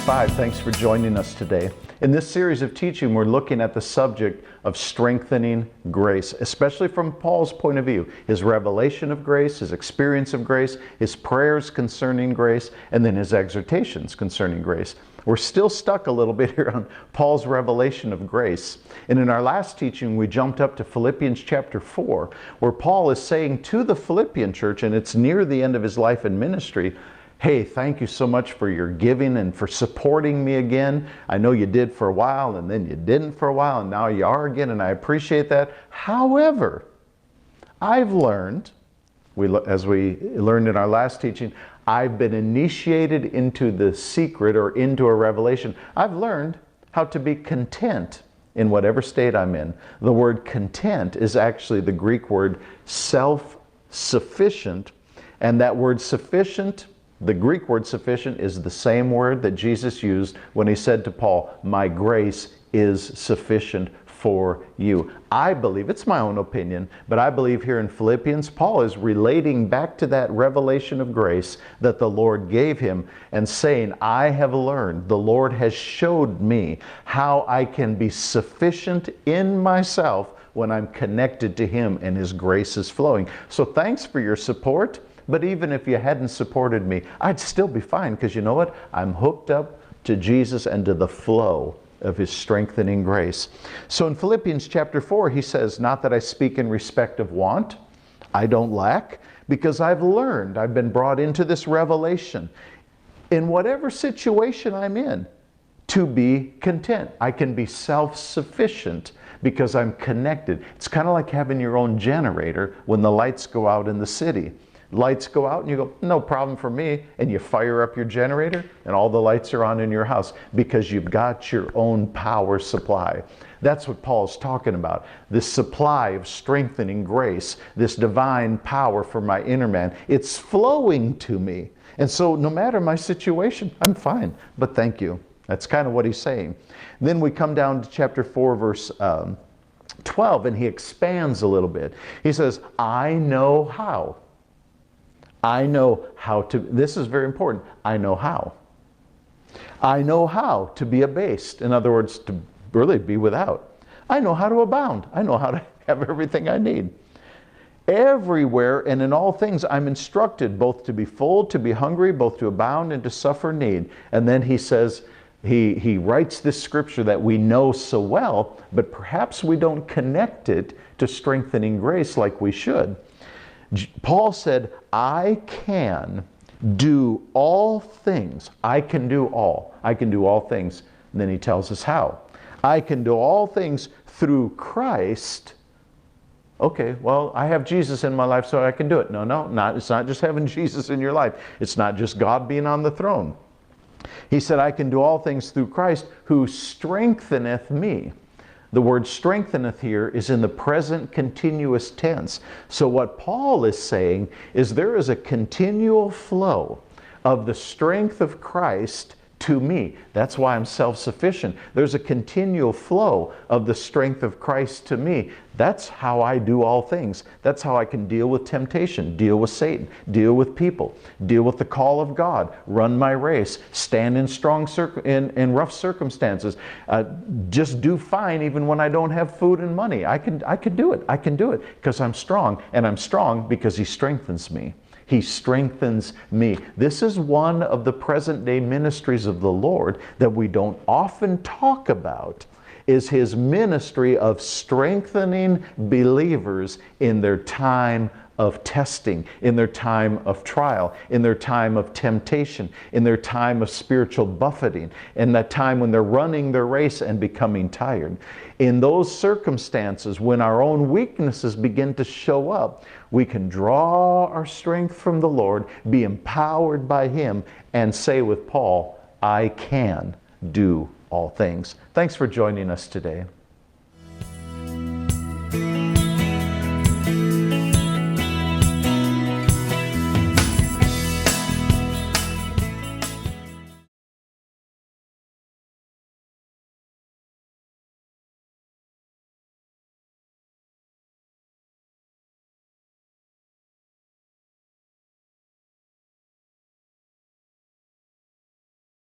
5. Thanks for joining us today. In this series of teaching, we're looking at the subject of strengthening grace, especially from Paul's point of view, his revelation of grace, his experience of grace, his prayers concerning grace, and then his exhortations concerning grace. We're still stuck a little bit here on Paul's revelation of grace. And in our last teaching, we jumped up to Philippians chapter 4, where Paul is saying to the Philippian church, and it's near the end of his life and ministry, hey, thank you so much for your giving and for supporting me again. I know you did for a while, and then you didn't for a while, and now you are again, and I appreciate that. However, I've learned, as we learned in our last teaching, I've been initiated into the secret or into a revelation. I've learned how to be content in whatever state I'm in. The word content is actually the Greek word self-sufficient, and that word sufficient, the Greek word sufficient, is the same word that Jesus used when he said to Paul, my grace is sufficient for you. I believe, it's my own opinion, but I believe here in Philippians, Paul is relating back to that revelation of grace that the Lord gave him and saying, I have learned, the Lord has showed me how I can be sufficient in myself when I'm connected to Him and His grace is flowing. So thanks for your support. But even if you hadn't supported me, I'd still be fine, because you know what? I'm hooked up to Jesus and to the flow of His strengthening grace. So in Philippians chapter 4, he says, not that I speak in respect of want, I don't lack, because I've learned, I've been brought into this revelation, in whatever situation I'm in, to be content. I can be self-sufficient because I'm connected. It's kind of like having your own generator when the lights go out in the city. Lights go out and you go, no problem for me, and you fire up your generator and all the lights are on in your house because you've got your own power supply. That's what Paul's talking about. This supply of strengthening grace, this divine power for my inner man, it's flowing to me. And so no matter my situation, I'm fine, but thank you. That's kind of what he's saying. Then we come down to chapter 4, verse 12, and he expands a little bit. He says, I know how. I know how to, this is very important, I know how. I know how to be abased. In other words, to really be without. I know how to abound. I know how to have everything I need. Everywhere and in all things I'm instructed, both to be full, to be hungry, both to abound and to suffer need. And then he says, he writes this scripture that we know so well, but perhaps we don't connect it to strengthening grace like we should. Paul said, I can do all things. I can do all. I can do all things. And then he tells us how. I can do all things through Christ. Okay, well, I have Jesus in my life, so I can do it. No, it's not just having Jesus in your life. It's not just God being on the throne. He said, I can do all things through Christ who strengtheneth me. The word strengtheneth here is in the present continuous tense. So what Paul is saying is there is a continual flow of the strength of Christ to me. That's why I'm self-sufficient. There's a continual flow of the strength of Christ to me. That's how I do all things. That's how I can deal with temptation, deal with Satan, deal with people, deal with the call of God, run my race, stand in in rough circumstances, just do fine even when I don't have food and money. I can do it. I can do it because I'm strong, and I'm strong because He strengthens me. He strengthens me. This is one of the present day ministries of the Lord that we don't often talk about, is His ministry of strengthening believers in their time of testing, in their time of trial, in their time of temptation, in their time of spiritual buffeting, in that time when they're running their race and becoming tired. In those circumstances, when our own weaknesses begin to show up, we can draw our strength from the Lord, be empowered by Him, and say with Paul, I can do all things. Thanks for joining us today.